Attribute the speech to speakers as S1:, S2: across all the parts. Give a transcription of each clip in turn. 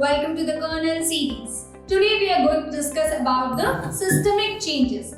S1: welcome to the Kernel series. Today we are going to discuss about the systemic changes.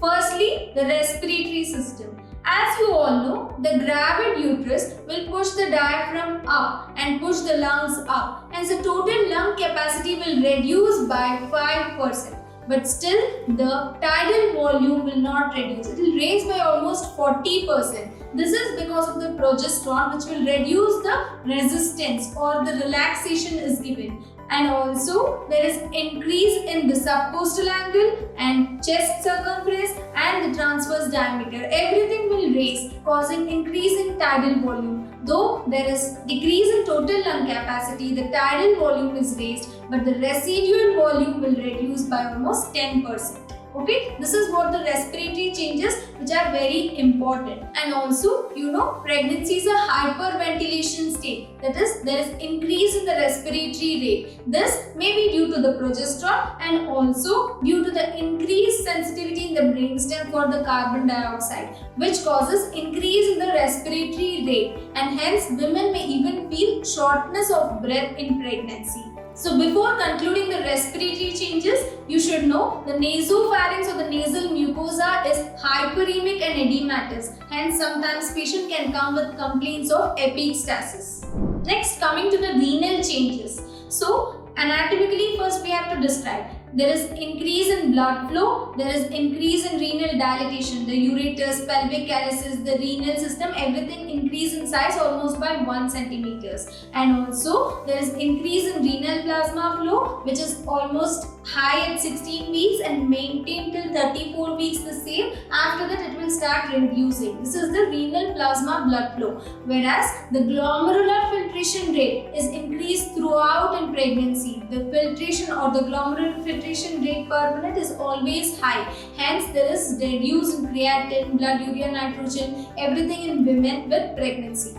S1: Firstly, the respiratory system. As you all know, the gravid uterus will push the diaphragm up and push the lungs up, and the total lung capacity will reduce by 5%. But still, the tidal volume will not reduce. It will raise by almost 40%. This is because of the progesterone, which will reduce the resistance or the relaxation is given. And also, there is increase in the subcostal angle and chest circumference and the transverse diameter. Everything will raise, causing increase in tidal volume. Though there is decrease in total lung capacity, the tidal volume is raised, but the residual volume will reduce by almost 10%. Okay, this is what the respiratory changes which are very important. And also, pregnancy is a hyperventilation state. That is, there is increase in the respiratory rate. This may be due to the progesterone and also due to the increased sensitivity in the brainstem for the carbon dioxide, which causes increase in the respiratory rate, and hence women may even feel shortness of breath in pregnancy. So before concluding the respiratory changes, you should know the nasopharynx or the nasal mucosa is hyperemic and edematous. Hence, sometimes patient can come with complaints of epistaxis. Next, coming to the renal changes. So, anatomically, first we have to describe. There is increase in blood flow, there is increase in renal dilatation, the ureters, pelvic calyces, the renal system, everything increase in size almost by 1 centimeters. And also there is increase in renal plasma flow, which is almost high at 16 weeks and maintain till 34 weeks the same. After that it will start reducing. This is the renal plasma blood flow. Whereas the glomerular filtration rate is increased throughout in pregnancy. The filtration or the glomerular filtration rate per minute is always high. Hence, there is reduced in creatinine, blood urea nitrogen, everything in women with pregnancy.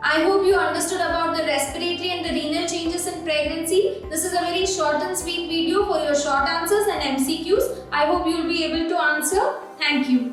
S1: I hope you understood about the respiratory and the renal changes in pregnancy. This is a very short and sweet video for your short answers and MCQs. I hope you will be able to answer. Thank you.